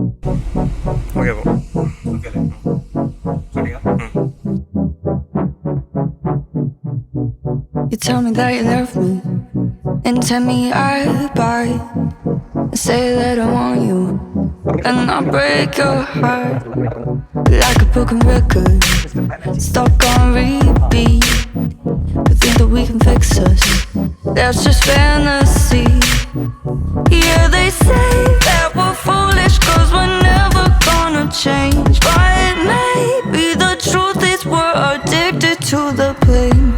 Okay, bro. Okay, starting up. You tell me that you love me and tell me I'll buy. Say that I want you and I'll break your heart like a broken record stuck on repeat. We think that we can fix us, that's just fantasy. Yeah, they say that we're foolish cause we're never gonna change, but maybe the truth is we're addicted to the pain.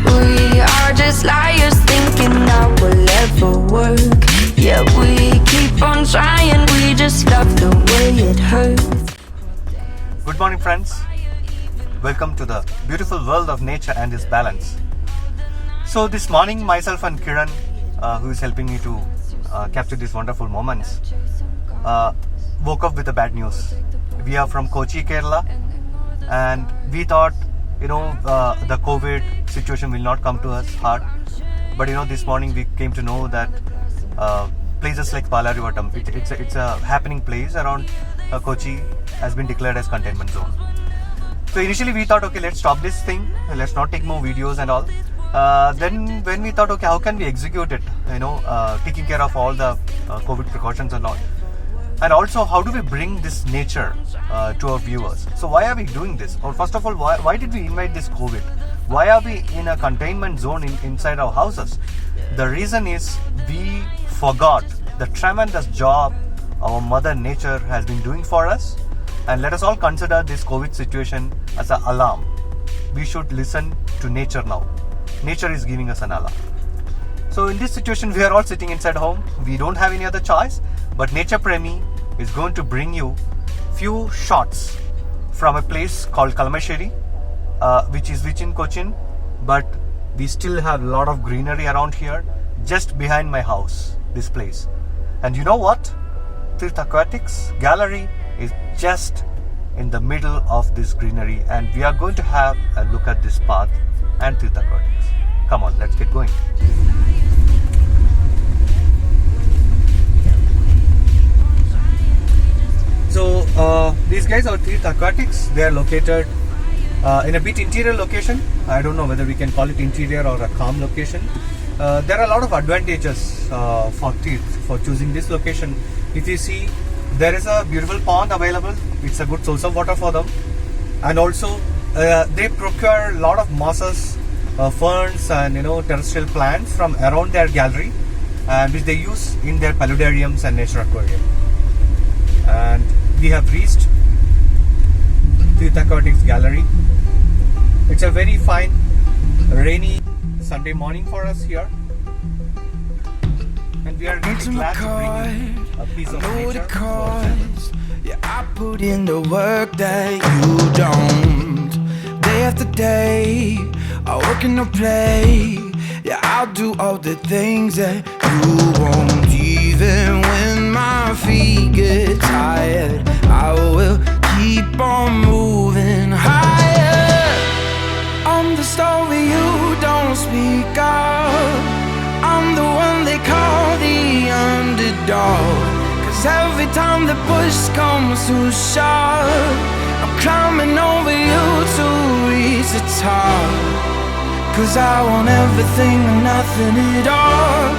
We are just liars thinking that will ever work. Yeah, we keep on trying, we just love the way it hurts. Good morning, friends. Welcome to the beautiful world of nature and its balance. So this morning, myself and Kiran, who is helping me to capture these wonderful moments, woke up with the bad news. We are from Kochi, Kerala, and we thought, the COVID situation will not come to us hard. But this morning we came to know that places like Palarivatam, it's a happening place around Kochi, has been declared as containment zone. So initially we thought, okay, let's stop this thing, let's not take more videos and all. Then when we thought, okay, how can we execute it, taking care of all the COVID precautions and all. And also, how do we bring this nature to our viewers? So why are we doing this? Or first of all, why did we invite this COVID? Why are we in a containment zone inside our houses? The reason is we forgot the tremendous job our Mother Nature has been doing for us. And let us all consider this COVID situation as an alarm. We should listen to nature now. Nature is giving us an alarm. So in this situation, we are all sitting inside home. We don't have any other choice. But Nature Premi is going to bring you few shots from a place called Kalmasheri, which is in Cochin. But we still have a lot of greenery around here, just behind my house, this place. And you know what? Thirth Aquatics gallery is just in the middle of this greenery, and we are going to have a look at this path and Thirth Aquatics. Come on, let's get going. So these guys are Thirth Aquatics. They are located in a bit interior location. I don't know whether we can call it interior or a calm location. There are a lot of advantages for Thirth for choosing this location. If you see, there is a beautiful pond available. It's a good source of water for them. And also they procure a lot of mosses, ferns and terrestrial plants from around their gallery, and which they use in their paludariums and Nature Aquarium. And we have reached Thirth Aquatics gallery. It's a very fine rainy Sunday morning for us here, and we are really glad to bring you a piece of nature to our channel. Yeah, I put in the work that you don't. Day after day, I work and I play. Yeah, I'll do all the things that you won't. Even when my feet get tired, I will keep on moving higher. I'm the story you don't speak of. I'm the one they call the underdog. Cause every time the push comes to shove, I'm climbing over you to reach the top. Cause I want everything and nothing at all.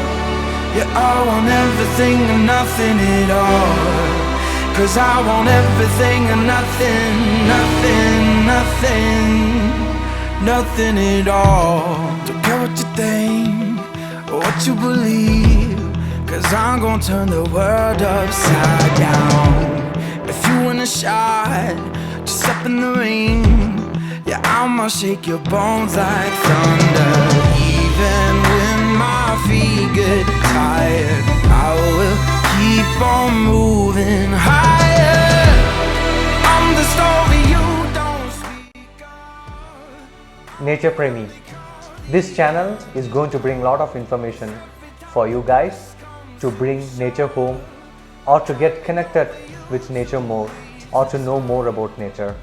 Yeah, I want everything and nothing at all. Cause I want everything and nothing, nothing at all. Don't care what you think or what you believe, cause I'm gonna turn the world upside down. If you want a shot, just step in the ring. Yeah, I'ma shake your bones like thunder. Even when my feet get tired, I will keep on moving higher. I'm the story you don't speak of. Nature Premi. This channel is going to bring a lot of information for you guys to bring nature home, or to get connected with nature more, or to know more about nature.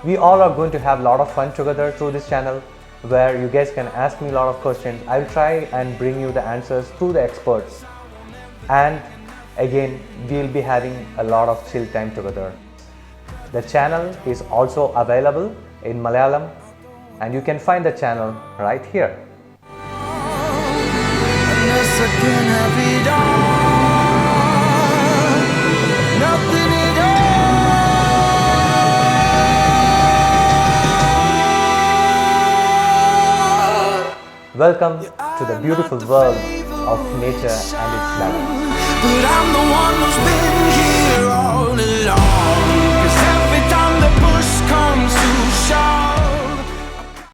We all are going to have a lot of fun together through this channel, where you guys can ask me a lot of questions. I'll try and bring you the answers through the experts. And Again, we'll be having a lot of chill time together. The channel is also available in Malayalam, and you can find the channel right here. Unless I can have it all, nothing at all. Welcome to the beautiful world of nature and its balance. But I'm the one who's been here all along. 'Cause every time the push comes to shove,